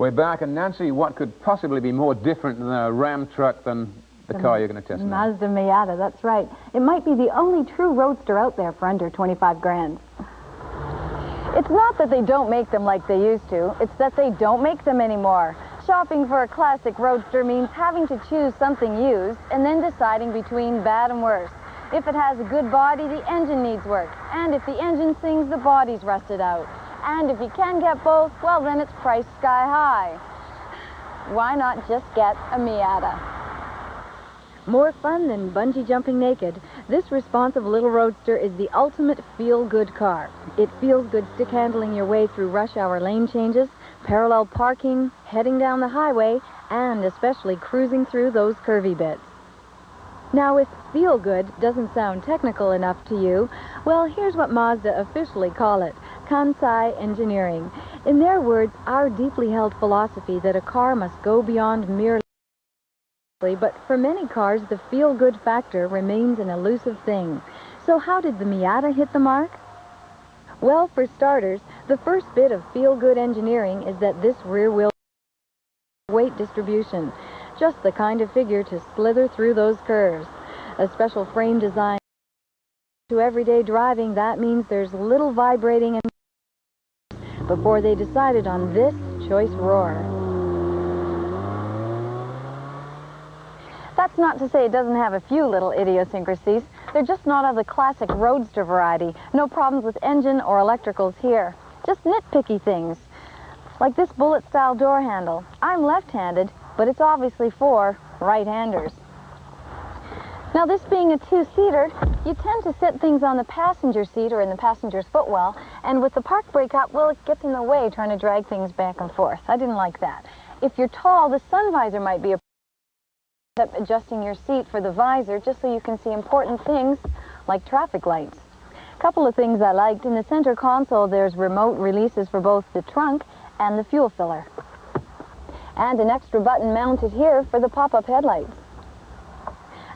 We're back, and Nancy, what could possibly be more different than a Ram truck than the car you're going to test now? Mazda Miata, that's right. It might be the only true roadster out there for under 25 grand. It's not that they don't make them like they used to, it's that they don't make them anymore. Shopping for a classic roadster means having to choose something used and then deciding between bad and worse. If it has a good body, the engine needs work. And if the engine sings, the body's rusted out. And if you can get both, well, then it's priced sky high. Why not just get a Miata? More fun than bungee jumping naked, this responsive little roadster is the ultimate feel-good car. It feels good stick handling your way through rush hour lane changes, parallel parking, heading down the highway, and especially cruising through those curvy bits. Now, if feel good doesn't sound technical enough to you, well, here's what Mazda officially call it: Kansai engineering. In their words, our deeply held philosophy that a car must go beyond merely, but for many cars, the feel-good factor remains an elusive thing. So how did the Miata hit the mark? Well, for starters, the first bit of feel-good engineering is that this rear-wheel weight distribution, just the kind of figure to slither through those curves. A special frame design to everyday driving, that means there's little vibrating and before they decided on this choice roar. That's not to say it doesn't have a few little idiosyncrasies. They're just not of the classic roadster variety. No problems with engine or electricals here. Just nitpicky things. Like this bullet-style door handle. I'm left-handed, but it's obviously for right-handers. Now, this being a two-seater, you tend to sit things on the passenger seat or in the passenger's footwell, and with the park brake up, well, it gets in the way trying to drag things back and forth. I didn't like that. If you're tall, the sun visor might be a adjusting your seat for the visor just so you can see important things like traffic lights. A couple of things I liked. In the center console, there's remote releases for both the trunk and the fuel filler. And an extra button mounted here for the pop-up headlights.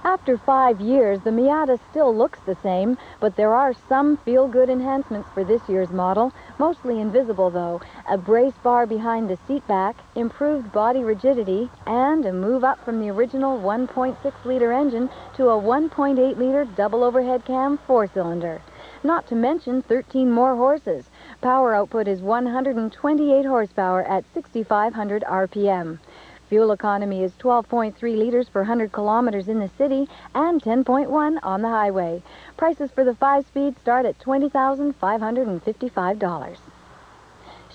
After 5 years, the Miata still looks the same, but there are some feel-good enhancements for this year's model, mostly invisible though. A brace bar behind the seat back, improved body rigidity, and a move up from the original 1.6-liter engine to a 1.8-liter double overhead cam 4-cylinder. Not to mention 13 more horses. Power output is 128 horsepower at 6,500 RPM. Fuel economy is 12.3 liters per 100 kilometers in the city and 10.1 on the highway. Prices for the 5-speed start at $20,555.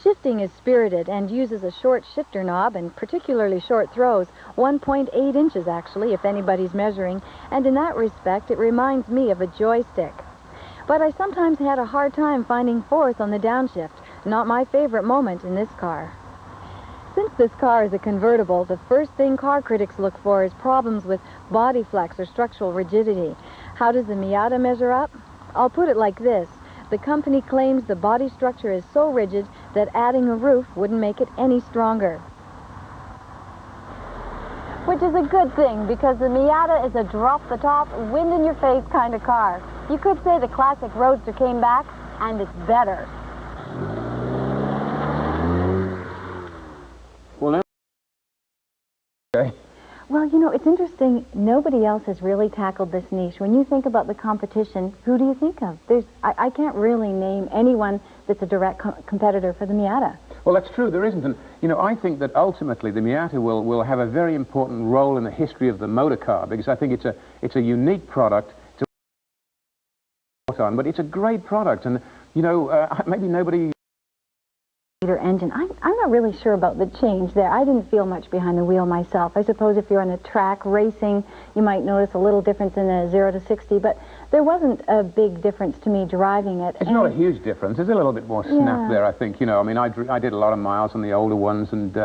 Shifting is spirited and uses a short shifter knob and particularly short throws, 1.8 inches actually, if anybody's measuring, and in that respect it reminds me of a joystick. But I sometimes had a hard time finding fourth on the downshift, not my favorite moment in this car. Since this car is a convertible, the first thing car critics look for is problems with body flex or structural rigidity. How does the Miata measure up? I'll put it like this. The company claims the body structure is so rigid that adding a roof wouldn't make it any stronger. Which is a good thing, because the Miata is a drop-the-top, wind-in-your-face kind of car. You could say the classic roadster came back, and it's better. Well, now... Okay. Well, you know, it's interesting. Nobody else has really tackled this niche. When you think about the competition, who do you think of? I can't really name anyone that's a direct competitor for the Miata. Well, that's true. There isn't. And, you know, I think that ultimately the Miata will have a very important role in the history of the motor car, because I think it's a unique product. But it's a great product. And, you know, maybe nobody... engine. I'm not really sure about the change there. I didn't feel much behind the wheel myself. I suppose if you're on a track racing, you might notice a little difference in the 0 to 60, but there wasn't a big difference to me driving it. It's not a huge difference. There's a little bit more snap there, I think. You know, I mean, I did a lot of miles on the older ones, and,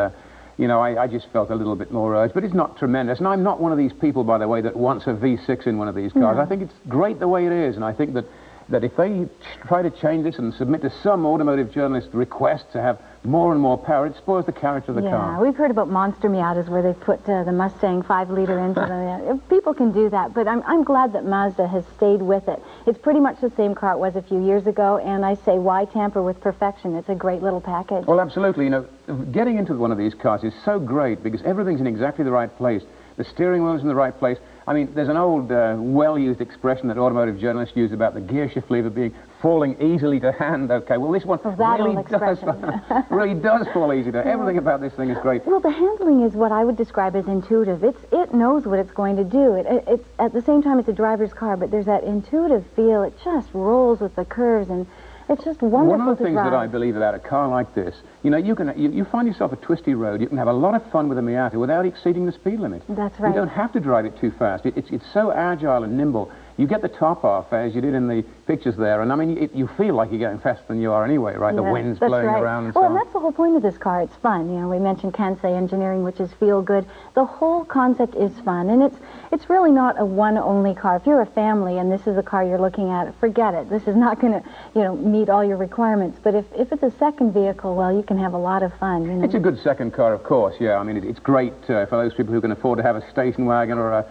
you know, I just felt a little bit more urge, but it's not tremendous. And I'm not one of these people, by the way, that wants a V6 in one of these cars. No. I think it's great the way it is, and I think that that if they try to change this and submit to some automotive journalist request to have more and more power, it spoils the character of the car. Yeah, we've heard about monster Miatas where they've put the Mustang 5-liter into them. People can do that, but I'm glad that Mazda has stayed with it. It's pretty much the same car it was a few years ago, and I say, why tamper with perfection? It's a great little package. Well, absolutely. You know, getting into one of these cars is so great because everything's in exactly the right place. The steering wheel's in the right place. I mean, there's an old, well-used expression that automotive journalists use about the gear shift lever being falling easily to hand. Okay, well, this one really does fall easy to hand. Everything about this thing is great. Well, the handling is what I would describe as intuitive. It knows what it's going to do. It's at the same time, it's a driver's car, but there's that intuitive feel. It just rolls with the curves, and it's just wonderful One of the to things drive. that I believe about a car like this, you know, you find yourself a twisty road, you can have a lot of fun with a Miata without exceeding the speed limit. That's right. You don't have to drive it too fast. It's so agile and nimble. You get the top off, as you did in the pictures there, and I mean, you feel like you're going faster than you are anyway, right? Yeah, the wind's that's blowing right. around and so well, on. and that's the whole point of this car. It's fun. You know, we mentioned Kansei engineering, which is feel good. The whole concept is fun, and it's really not a one-only car. If you're a family and this is a car you're looking at, forget it. This is not going to, you know, meet all your requirements. But if it's a second vehicle, well, you can have a lot of fun. You know? It's a good second car, of course, yeah. I mean, it's great for those people who can afford to have a station wagon or a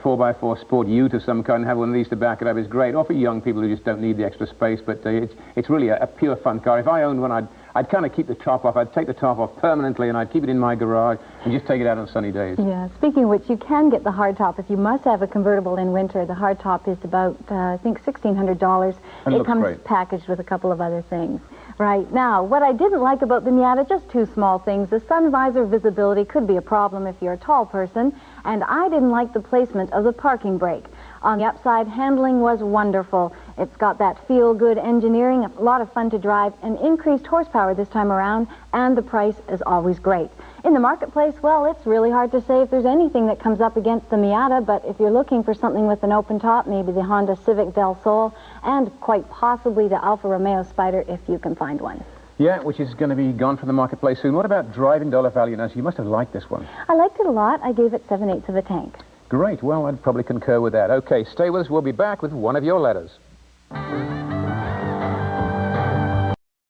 4x4 Sport Ute of some kind and have one of these to back it up is great. Or for young people who just don't need the extra space, but it's really a pure fun car. If I owned one, I'd kind of keep the top off. I'd take the top off permanently and I'd keep it in my garage and just take it out on sunny days. Yeah, speaking of which, you can get the hardtop. If you must have a convertible in winter, the hardtop is about, I think, $1,600. And it comes great. packaged with a couple of other things. Right. Now, what I didn't like about the Miata, just two small things. The sun visor visibility could be a problem if you're a tall person, and I didn't like the placement of the parking brake. On the upside, handling was wonderful. It's got that feel-good engineering, a lot of fun to drive, and increased horsepower this time around, and the price is always great. In the marketplace, well, it's really hard to say if there's anything that comes up against the Miata, but if you're looking for something with an open top, maybe the Honda Civic Del Sol, and quite possibly the Alfa Romeo Spider if you can find one. Yeah, which is going to be gone from the marketplace soon. What about driving dollar value? Now, so you must have liked this one. I liked it a lot. I gave it 7/8 of a tank. Great. Well, I'd probably concur with that. Okay, stay with us. We'll be back with one of your letters.